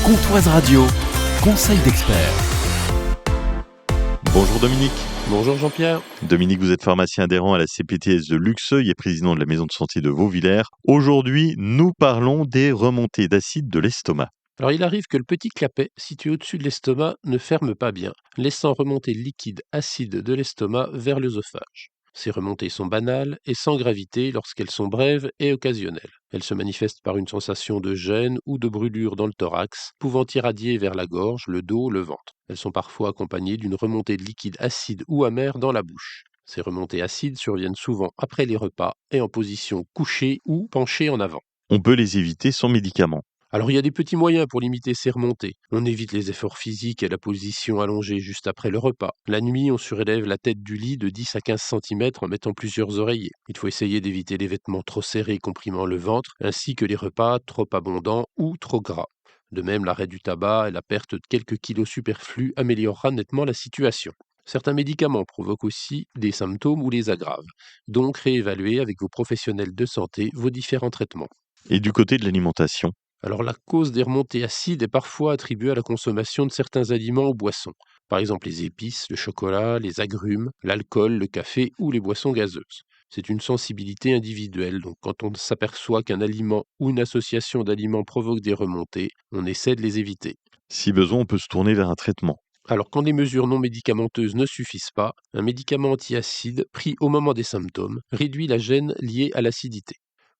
Comptoise Radio, conseil d'expert. Bonjour Dominique. Bonjour Jean-Pierre. Dominique, vous êtes pharmacien adhérent à la CPTS de Luxeuil et président de la maison de santé de Vauvillers. Aujourd'hui, nous parlons des remontées d'acide de l'estomac. Alors il arrive que le petit clapet situé au-dessus de l'estomac ne ferme pas bien, laissant remonter le liquide acide de l'estomac vers l'œsophage. Ces remontées sont banales et sans gravité lorsqu'elles sont brèves et occasionnelles. Elles se manifestent par une sensation de gêne ou de brûlure dans le thorax, pouvant irradier vers la gorge, le dos, le ventre. Elles sont parfois accompagnées d'une remontée de liquide acide ou amer dans la bouche. Ces remontées acides surviennent souvent après les repas et en position couchée ou penchée en avant. On peut les éviter sans médicaments. Alors il y a des petits moyens pour limiter ces remontées. On évite les efforts physiques et la position allongée juste après le repas. La nuit, on surélève la tête du lit de 10 à 15 cm en mettant plusieurs oreillers. Il faut essayer d'éviter les vêtements trop serrés comprimant le ventre, ainsi que les repas trop abondants ou trop gras. De même, l'arrêt du tabac et la perte de quelques kilos superflus améliorera nettement la situation. Certains médicaments provoquent aussi des symptômes ou les aggravent. Donc réévaluez avec vos professionnels de santé vos différents traitements. Et du côté de l'alimentation, Alors la cause des remontées acides est parfois attribuée à la consommation de certains aliments ou boissons, par exemple les épices, le chocolat, les agrumes, l'alcool, le café ou les boissons gazeuses. C'est une sensibilité individuelle, donc quand on s'aperçoit qu'un aliment ou une association d'aliments provoque des remontées, on essaie de les éviter. si besoin, on peut se tourner vers un traitement. Alors quand des mesures non médicamenteuses ne suffisent pas, un médicament antiacide pris au moment des symptômes réduit la gêne liée à l'acidité.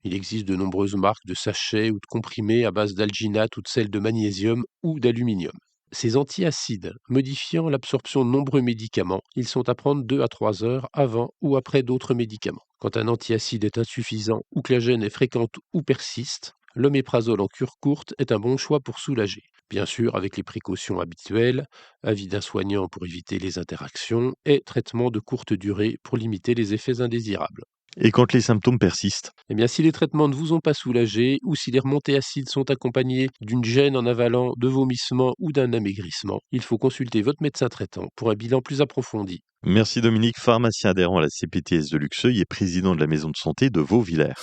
Il existe de nombreuses marques de sachets ou de comprimés à base d'alginate ou de sel de magnésium ou d'aluminium. Ces antiacides, modifiant l'absorption de nombreux médicaments, ils sont à prendre 2 à 3 heures avant ou après d'autres médicaments. Quand un antiacide est insuffisant ou que la gêne est fréquente ou persiste, l'oméprazole en cure courte est un bon choix pour soulager. Bien sûr, avec les précautions habituelles, avis d'un soignant pour éviter les interactions et traitement de courte durée pour limiter les effets indésirables. Et quand les symptômes persistent, Eh bien, si les traitements ne vous ont pas soulagé ou si les remontées acides sont accompagnées d'une gêne en avalant, de vomissements ou d'un amaigrissement, il faut consulter votre médecin traitant pour un bilan plus approfondi. merci Dominique, pharmacien adhérent à la CPTS de Luxeuil et président de la maison de santé de Vauvillers.